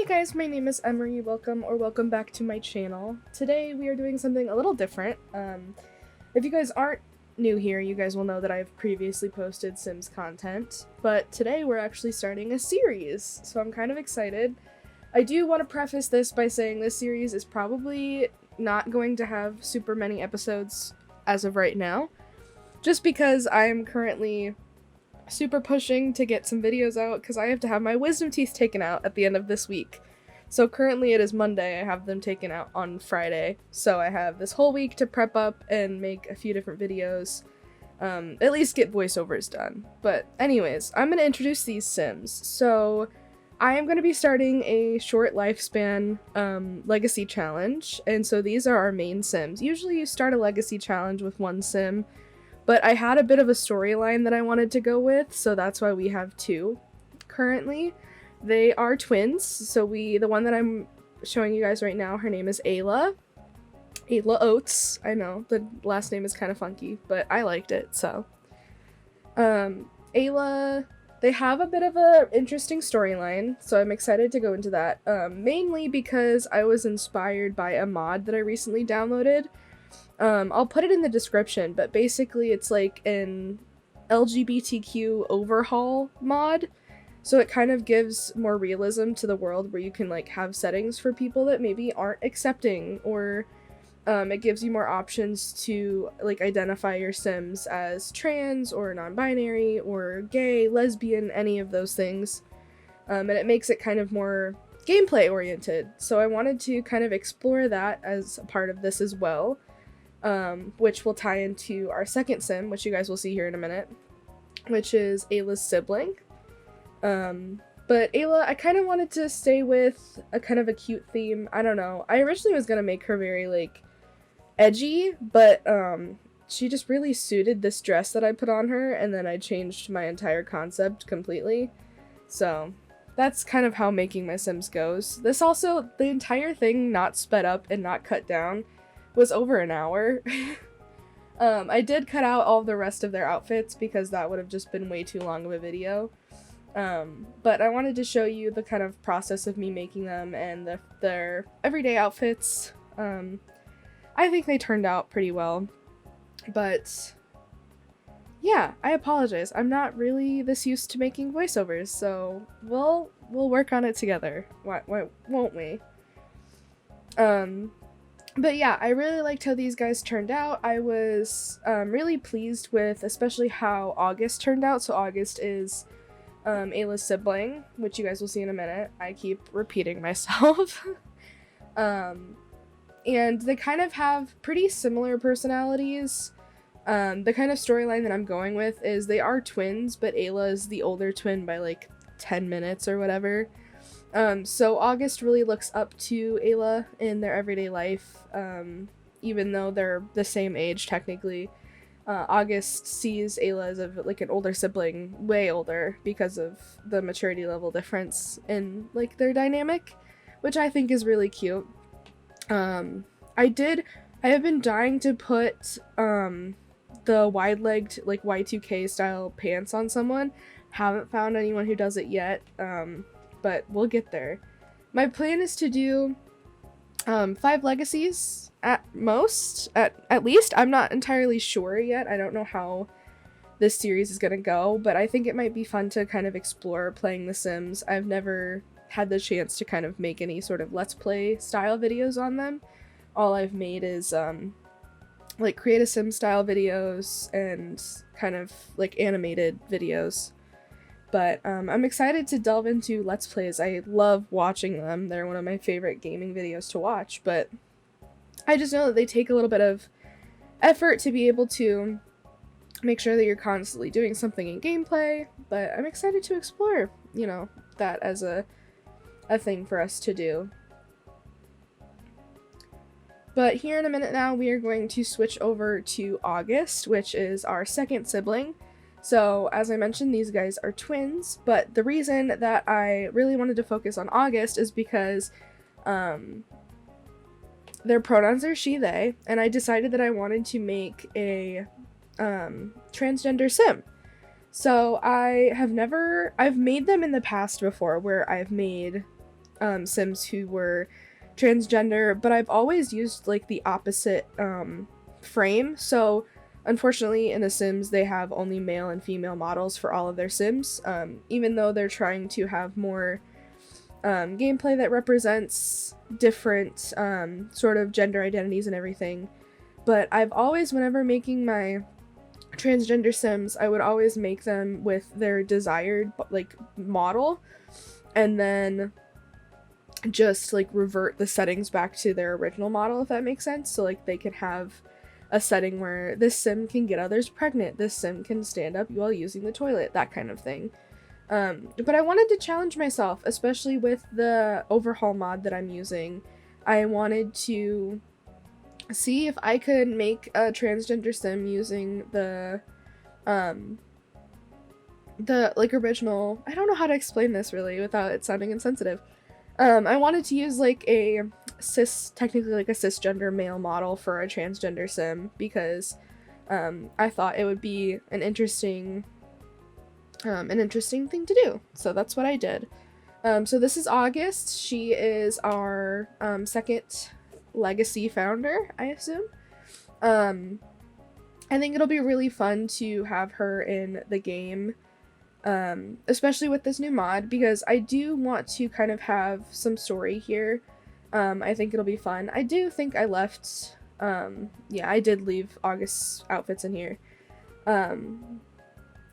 guys, my name is Emery. Welcome back to my channel. Today we are doing something a little different. If you guys aren't new here, you guys will know that I've previously posted Sims content, but today we're actually starting a series, so I'm kind of excited. I do want to preface this by saying this series is probably not going to have super many episodes as of right now, just because I am currently super pushing to get some videos out because I have to have my wisdom teeth taken out at the end of this week. So currently it is Monday, I have them taken out on Friday, so I have this whole week to prep up and make a few different videos, at least get voiceovers done. But anyways, I'm going to introduce these Sims. So I am going to be starting a short lifespan legacy challenge, and so these are our main Sims. Usually you start a legacy challenge with one Sim, but I had a bit of a storyline that I wanted to go with, so that's why we have two currently. They are twins, so the one that I'm showing you guys right now, her name is Ayla. Ayla Oates. I know, the last name is kind of funky, but I liked it, so. Ayla, they have a bit of a interesting storyline, so I'm excited to go into that, mainly because I was inspired by a mod that I recently downloaded. I'll put it in the description, but basically it's like an LGBTQ overhaul mod, so it kind of gives more realism to the world where you can like have settings for people that maybe aren't accepting, or it gives you more options to like identify your Sims as trans or non-binary or gay, lesbian, any of those things, and it makes it kind of more gameplay oriented, so I wanted to kind of explore that as a part of this as well. Which will tie into our second Sim, which you guys will see here in a minute, which is Ayla's sibling. But Ayla, I kind of wanted to stay with a kind of a cute theme. I don't know. I originally was gonna make her very, like, edgy, but, she just really suited this dress that I put on her, and then I changed my entire concept completely. So, that's kind of how making my Sims goes. This also, the entire thing not sped up and not cut down was over an hour. I did cut out all the rest of their outfits because that would have just been way too long of a video. But I wanted to show you the kind of process of me making them and their everyday outfits. I think they turned out pretty well. But yeah, I apologize. I'm not really this used to making voiceovers, so we'll work on it together. Why won't we? But yeah, I really liked how these guys turned out. I was really pleased with especially how August turned out. So August is Ayla's sibling, which you guys will see in a minute. I keep repeating myself. And they kind of have pretty similar personalities. The kind of storyline that I'm going with is they are twins, but Ayla is the older twin by like 10 minutes or whatever. So August really looks up to Ayla in their everyday life, even though they're the same age technically. August sees Ayla as like an older sibling, way older, because of the maturity level difference in like their dynamic, which I think is really cute. I have been dying to put the wide-legged like Y2K style pants on someone. Haven't found anyone who does it yet. But we'll get there. My plan is to do 5 legacies at most, at least. I'm not entirely sure yet. I don't know how this series is gonna go, but I think it might be fun to kind of explore playing The Sims. I've never had the chance to kind of make any sort of Let's Play style videos on them. All I've made is like create a Sim style videos and kind of like animated videos. But I'm excited to delve into Let's Plays. I love watching them. They're one of my favorite gaming videos to watch, but I just know that they take a little bit of effort to be able to make sure that you're constantly doing something in gameplay, but I'm excited to explore, you know, that as a thing for us to do. But here in a minute now, we are going to switch over to August, which is our second sibling. So, as I mentioned, these guys are twins, but the reason that I really wanted to focus on August is because their pronouns are she, they, and I decided that I wanted to make a transgender Sim. So I've made them in the past before, where I've made Sims who were transgender, but I've always used like the opposite frame. So unfortunately in The Sims they have only male and female models for all of their Sims, even though they're trying to have more gameplay that represents different sort of gender identities and everything. But I've always, whenever making my transgender Sims, I would always make them with their desired like model, and then just like revert the settings back to their original model, if that makes sense. So like they could have a setting where this Sim can get others pregnant, this Sim can stand up while using the toilet, that kind of thing. But I wanted to challenge myself, especially with the overhaul mod that I'm using. I wanted to see if I could make a transgender Sim using the like original, I don't know how to explain this really without it sounding insensitive. I wanted to use like a technically like a cisgender male model for a transgender Sim, because I thought it would be an interesting thing to do. So that's what I did. So this is August. She is our second legacy founder, I assume. I think it'll be really fun to have her in the game, especially with this new mod, because I do want to kind of have some story here. I think it'll be fun. I do think I left, yeah, I did leave August's outfits in here,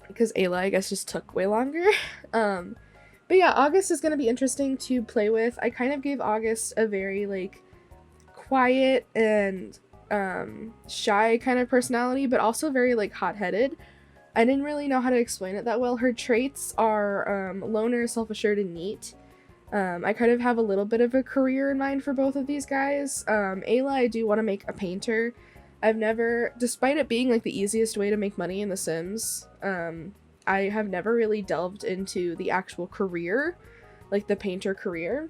because Ayla, I guess, just took way longer. But yeah, August is going to be interesting to play with. I kind of gave August a very, like, quiet and shy kind of personality, but also very, like, hot-headed. I didn't really know how to explain it that well. Her traits are loner, self-assured, and neat. I kind of have a little bit of a career in mind for both of these guys. Ayla, I do want to make a painter. I've never, despite it being like the easiest way to make money in The Sims, I have never really delved into the actual career, like the painter career,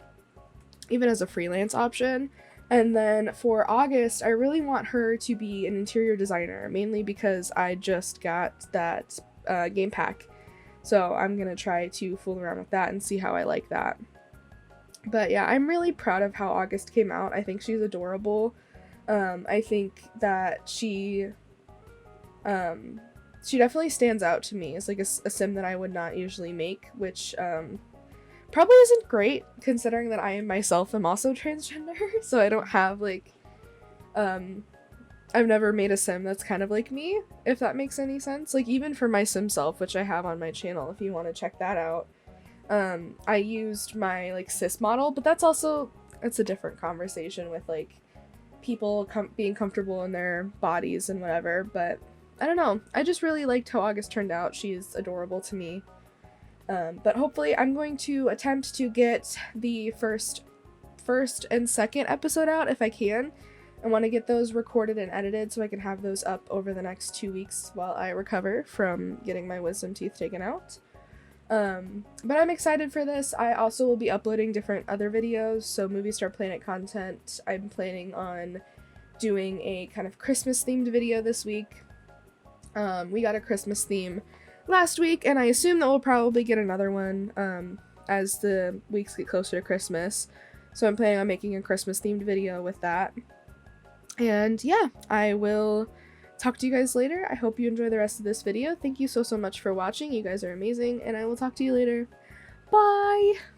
even as a freelance option. And then for August, I really want her to be an interior designer, mainly because I just got that game pack. So I'm gonna try to fool around with that and see how I like that. But yeah, I'm really proud of how August came out. I think she's adorable. I think that she definitely stands out to me as like a Sim that I would not usually make, which probably isn't great considering that I myself am also transgender, so I don't have like I've never made a Sim that's kind of like me, if that makes any sense. Like even for my Sim self, which I have on my channel if you want to check that out, I used my like cis model, but that's a different conversation with like people being comfortable in their bodies and whatever. But I don't know, I just really liked how August turned out. She's adorable to me. But hopefully I'm going to attempt to get the first and second episode out if I can. I want to get those recorded and edited so I can have those up over the next 2 weeks while I recover from getting my wisdom teeth taken out. But I'm excited for this. I also will be uploading different other videos, so Movie Star Planet content. I'm planning on doing a kind of Christmas themed video this week. We got a Christmas theme last week, and I assume that we'll probably get another one as the weeks get closer to Christmas. So I'm planning on making a Christmas themed video with that. And yeah, I will talk to you guys later. I hope you enjoy the rest of this video. Thank you so much for watching. You guys are amazing, and I will talk to you later. Bye!